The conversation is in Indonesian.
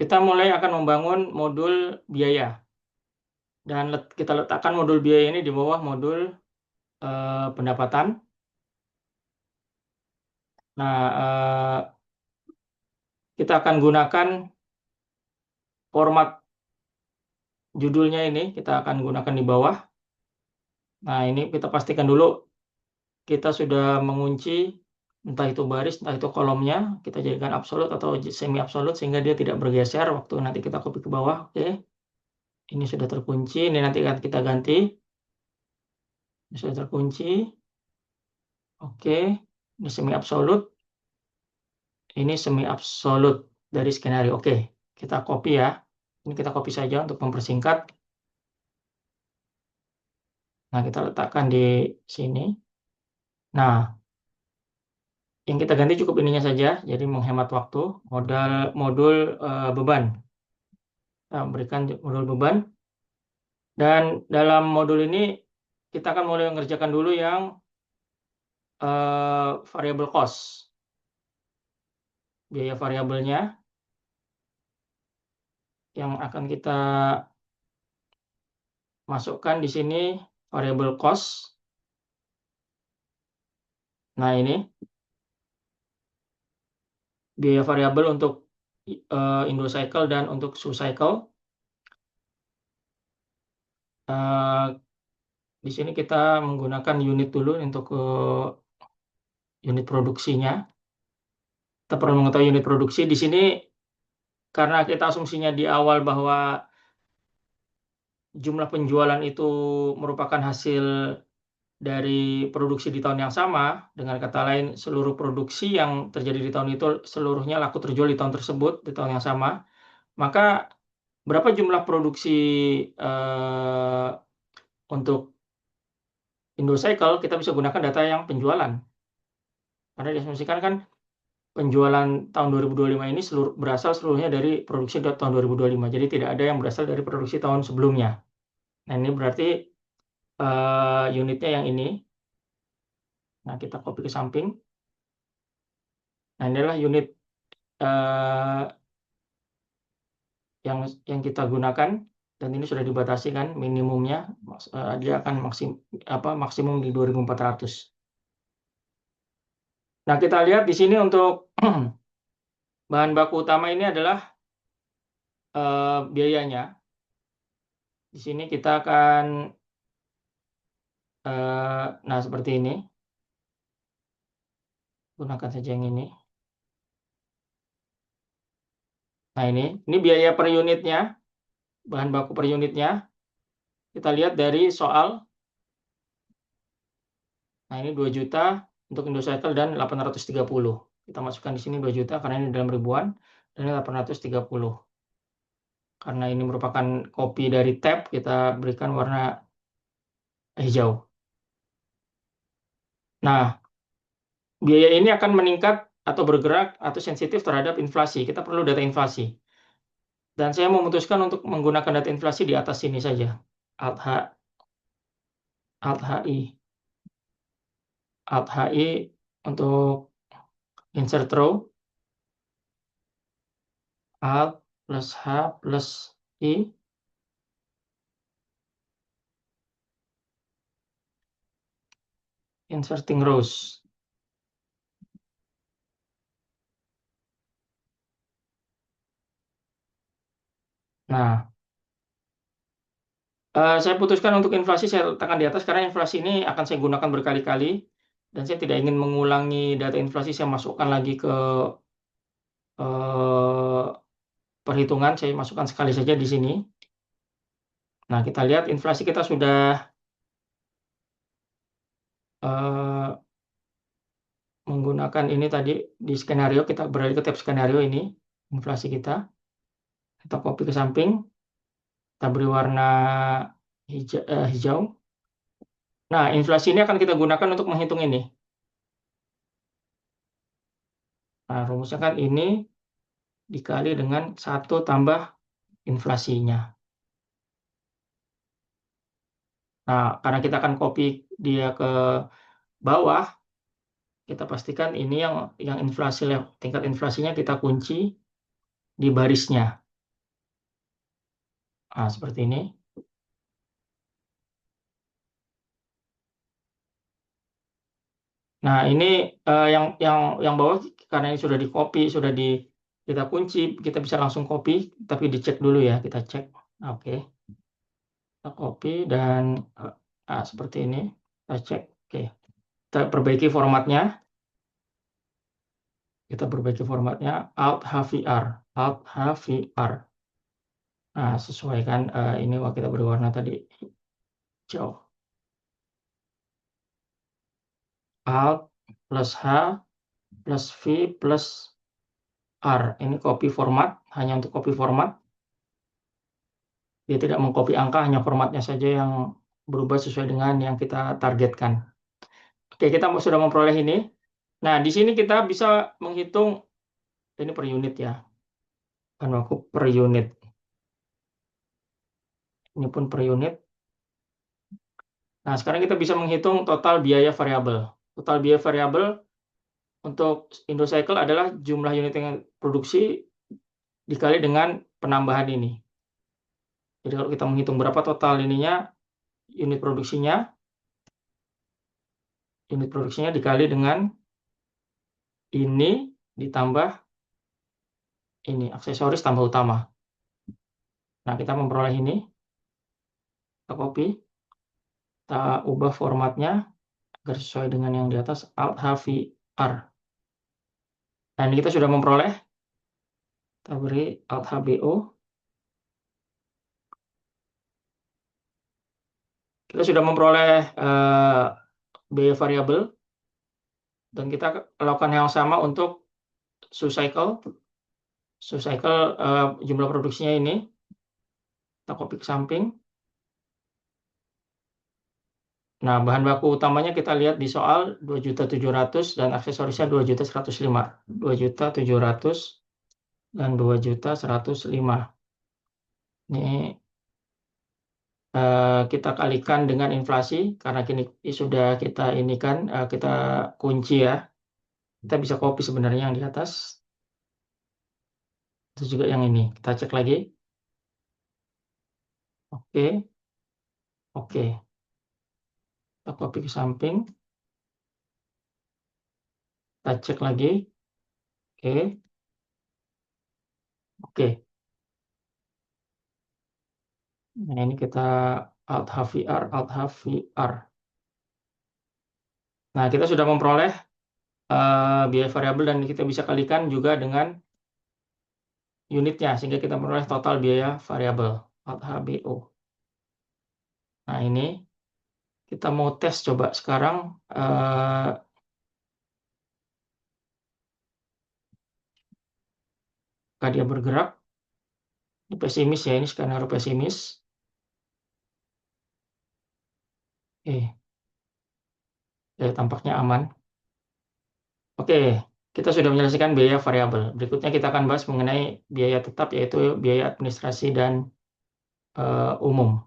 kita mulai akan membangun modul biaya. Dan kita letakkan modul biaya ini di bawah modul pendapatan. Nah, kita akan gunakan format judulnya ini, kita akan gunakan di bawah. Nah, ini kita pastikan dulu kita sudah mengunci entah itu baris, entah itu kolomnya, kita jadikan absolut atau semi absolut sehingga dia tidak bergeser waktu nanti kita copy ke bawah. Oke, ini sudah terkunci, ini nanti akan kita ganti. Ini sudah terkunci. Oke, ini semi absolut. Ini semi absolut dari skenario. Oke, kita copy ya. Ini kita copy saja untuk mempersingkat. Nah, kita letakkan di sini. Nah, yang kita ganti cukup ininya saja, jadi menghemat waktu. Modul beban. Kita berikan modul beban. Dan dalam modul ini kita akan mulai mengerjakan dulu yang variable cost. Biaya variabelnya yang akan kita masukkan di sini variable cost. Nah, ini biaya variabel untuk Indo-cycle dan untuk Su-cycle. Di sini kita menggunakan unit dulu untuk unit produksinya. Kita perlu mengetahui unit produksi. Di sini karena kita asumsinya di awal bahwa jumlah penjualan itu merupakan hasil dari produksi di tahun yang sama, dengan kata lain seluruh produksi yang terjadi di tahun itu seluruhnya laku terjual di tahun tersebut, di tahun yang sama, maka berapa jumlah produksi untuk Indo-cycle kita bisa gunakan data yang penjualan. Karena diasumsikan kan penjualan tahun 2025 ini berasal seluruhnya dari produksi tahun 2025. Jadi tidak ada yang berasal dari produksi tahun sebelumnya. Nah, ini berarti unitnya yang ini. Nah, kita copy ke samping. Nah, ini adalah unit yang kita gunakan, dan ini sudah dibatasi kan minimumnya, dia akan maksimum di 2400. Nah, kita lihat di sini untuk bahan baku utama ini adalah biayanya. Di sini kita akan nah seperti ini. Gunakan saja yang ini. Nah, ini biaya per unitnya, bahan baku per unitnya. Kita lihat dari soal. Nah, ini 2 juta untuk Indo-cycle dan 830. Kita masukkan di sini 2 juta karena ini dalam ribuan, dan ini 830. Karena ini merupakan copy dari tab, kita berikan warna hijau. Nah, biaya ini akan meningkat atau bergerak atau sensitif terhadap inflasi. Kita perlu data inflasi. Dan saya memutuskan untuk menggunakan data inflasi di atas sini saja. Alt HI untuk insert row. Alt plus H plus I. Inserting rows. Nah, saya putuskan untuk inflasi saya letakkan di atas karena inflasi ini akan saya gunakan berkali-kali dan saya tidak ingin mengulangi data inflasi, saya masukkan lagi ke perhitungan, saya masukkan sekali saja di sini. Nah, kita lihat inflasi kita sudah menggunakan ini tadi di skenario, kita beralih ke tab skenario ini, inflasi kita copy ke samping, kita beri warna hijau. Nah, inflasi ini akan kita gunakan untuk menghitung ini. Nah, rumusnya kan ini dikali dengan 1 tambah inflasinya. Nah, karena kita akan copy dia ke bawah, kita pastikan ini yang inflasi, tingkat inflasinya kita kunci di barisnya. Nah, seperti ini. Nah, ini yang bawah karena ini sudah di copy, sudah kita kunci, kita bisa langsung copy, tapi dicek dulu ya, kita cek. Oke, kita copy dan seperti ini, kita cek. Oke, kita perbaiki formatnya. Alt HVR, Alt HVR. Nah, sesuaikan ini kita beri warna tadi hijau. Alt plus H plus V plus R. Ini copy format, hanya untuk copy format. Dia tidak mengcopy angka, hanya formatnya saja yang berubah sesuai dengan yang kita targetkan. Oke, kita sudah memperoleh ini. Nah, di sini kita bisa menghitung, ini per unit ya. Bahan baku per unit. Ini pun per unit. Nah, sekarang kita bisa menghitung total biaya variabel. Total biaya variabel untuk Indocycle adalah jumlah unit yang produksi dikali dengan penambahan ini. Jadi kalau kita menghitung berapa total ininya, unit produksinya dikali dengan ini ditambah ini, aksesoris tambah utama. Nah, kita memperoleh ini, kita copy, kita ubah formatnya agar sesuai dengan yang di atas, Alt HVR. Nah, ini kita sudah memperoleh, kita beri Alt HBO. Kita sudah memperoleh biaya variabel, dan kita lakukan yang sama untuk SuCycle. Jumlah produksinya ini, kita copy ke samping. Nah, bahan baku utamanya kita lihat di soal 2.700.000 dan aksesorisnya 2.105.000. 2.700.000 dan 2.105.000. Ini kita kalikan dengan inflasi karena kini sudah kita kita kunci ya. Kita bisa copy sebenarnya yang di atas. Itu juga yang ini. Kita cek lagi. Oke. Oke. Kita copy ke samping. Kita cek lagi. Oke. Oke. Nah, ini kita Alt HVR, Alt HVR. Nah, kita sudah memperoleh biaya variabel dan kita bisa kalikan juga dengan unitnya sehingga kita memperoleh total biaya variabel, Alt HBO. Nah, ini kita mau tes coba sekarang apakah dia bergerak. Ini pesimis ya, ini skenario pesimis. Ya, tampaknya aman. Oke, kita sudah menyelesaikan biaya variabel. Berikutnya kita akan bahas mengenai biaya tetap, yaitu biaya administrasi dan umum.